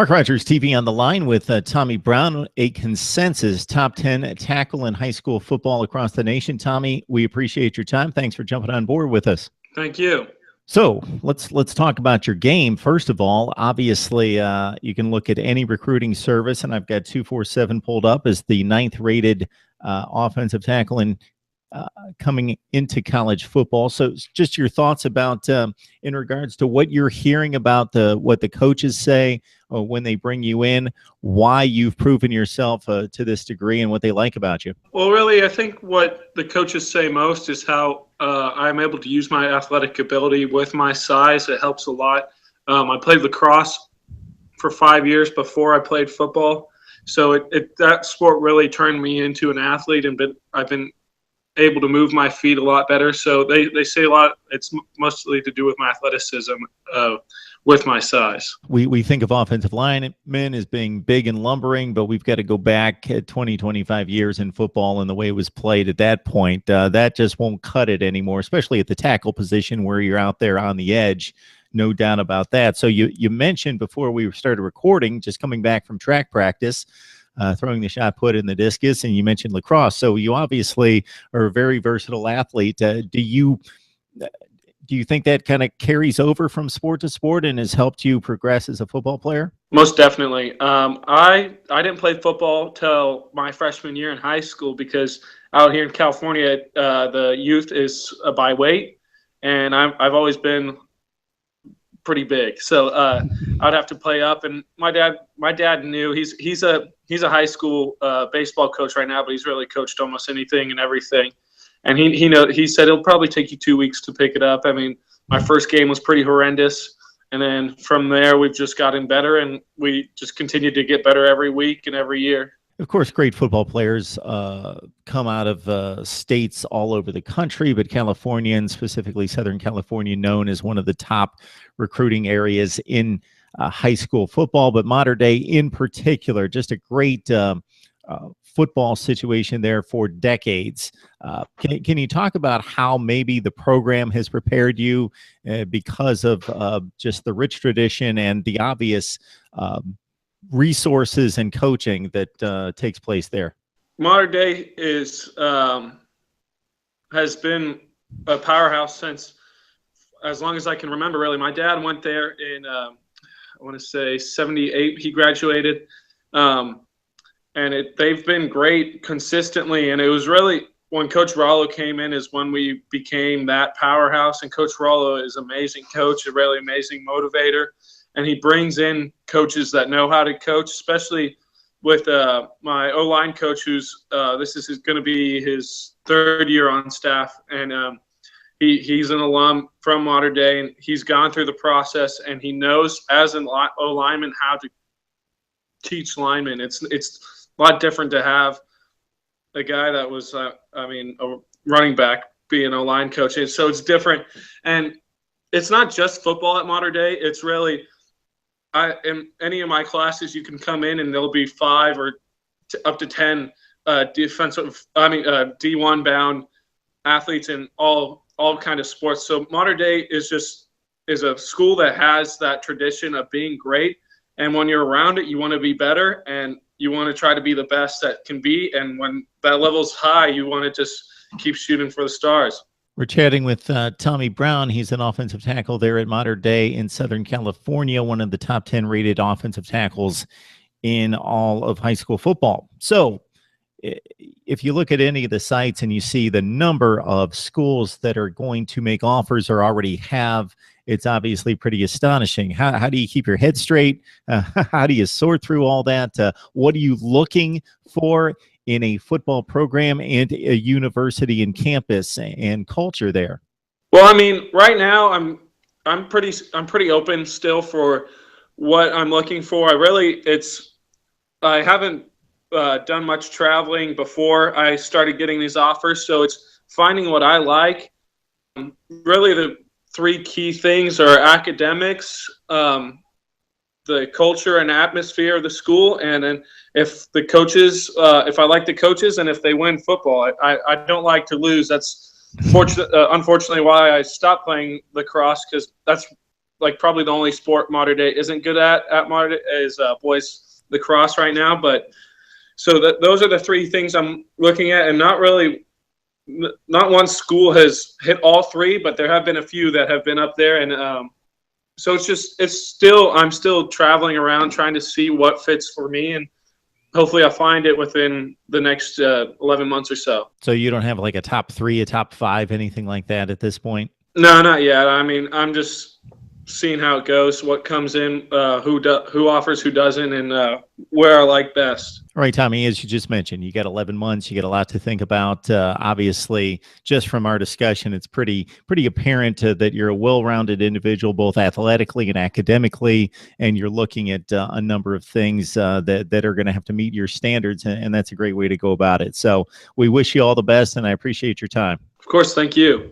Mark Rogers TV on the line with Tommy Brown, a consensus top 10 tackle in high school football across the nation. Tommy, we appreciate your time. Thanks for jumping on board with us. Thank you. So let's talk about your game. First of all, obviously, you can look at any recruiting service, and I've got 247 pulled up as the 9th rated offensive tackle in coming into college football. So just your thoughts about in regards to what you're hearing about what the coaches say when they bring you in, why you've proven yourself to this degree, and what they like about you. Well, really, I think what the coaches say most is how I'm able to use my athletic ability with my size. It helps a lot. I played lacrosse for 5 years before I played football. So that sport really turned me into an athlete, and I've been able to move my feet a lot better. So they say a lot. It's mostly to do with my athleticism, with my size. We think of offensive linemen as being big and lumbering, but we've got to go back 20, 25 years in football and the way it was played at that point. That just won't cut it anymore, especially at the tackle position where you're out there on the edge. No doubt about that. So you mentioned before we started recording, just coming back from track practice, throwing the shot put in the discus, and you mentioned lacrosse. So you obviously are a very versatile athlete. Do you think that kind of carries over from sport to sport and has helped you progress as a football player? Most definitely. I didn't play football till my freshman year in high school because out here in California, the youth is by weight, and I've always been pretty big, so I'd have to play up. And my dad knew he's a high school baseball coach right now, but he's really coached almost anything and everything. And he said it'll probably take you 2 weeks to pick it up. I mean, my first game was pretty horrendous, and then from there we've just gotten better, and we just continue to get better every week and every year. Of course, great football players come out of states all over the country, but California, and specifically Southern California, known as one of the top recruiting areas in high school football, but modern day in particular, just a great football situation there for decades. Can you talk about how maybe the program has prepared you because of just the rich tradition and the obvious resources and coaching that takes place there? Modern day has been a powerhouse since as long as I can remember, really. My dad went there in I want to say 78. He graduated. And they've been great consistently. And it was really when Coach Rollo came in is when we became that powerhouse. And Coach Rollo is an amazing coach, a really amazing motivator. And he brings in coaches that know how to coach, especially with my O-line coach, who's this is going to be his 3rd year on staff. And he's an alum from Modern Day, and he's gone through the process, and he knows as an O-lineman how to teach linemen. It's a lot different to have a guy that was, a running back being a line coach. And so it's different. And it's not just football at Modern Day. It's really, in any of my classes, you can come in and there'll be 5 or up to 10 D1 bound athletes in all kind of sports. So Modern Day is a school that has that tradition of being great. And when you're around it, you want to be better, and you want to try to be the best that can be. And when that level's high, you want to just keep shooting for the stars. We're chatting with Tommy Brown. He's an offensive tackle there at Modern Day in Southern California, one of the top 10 rated offensive tackles in all of high school football. So if you look at any of the sites and you see the number of schools that are going to make offers or already have, it's obviously pretty astonishing. How do you keep your head straight? How do you sort through all that? What are you looking for in a football program and a university and campus and culture there? Well, I mean, right now I'm pretty open still for what I'm looking for. I haven't done much traveling before I started getting these offers, so it's finding what I like. Really, the 3 key things are academics, the culture and atmosphere of the school, and then if the coaches, if I like the coaches, and if they win football. I don't like to lose. That's unfortunately why I stopped playing lacrosse, because that's like probably the only sport Mater Dei isn't good at Mater Dei is boys lacrosse right now. But so those are the three things I'm looking at, and not one school has hit all three, but there have been a few that have been up there. And so I'm still traveling around trying to see what fits for me, and hopefully I'll find it within the next 11 months or so. So you don't have like a top 3, a top 5, anything like that at this point? No, not yet. I mean, I'm just seeing how it goes, what comes in, who offers, who doesn't, and where I like best. All right, Tommy, as you just mentioned, you got 11 months, you got a lot to think about. Obviously, just from our discussion, it's pretty apparent that you're a well-rounded individual, both athletically and academically, and you're looking at a number of things that are going to have to meet your standards, and that's a great way to go about it. So we wish you all the best, and I appreciate your time. Of course, thank you.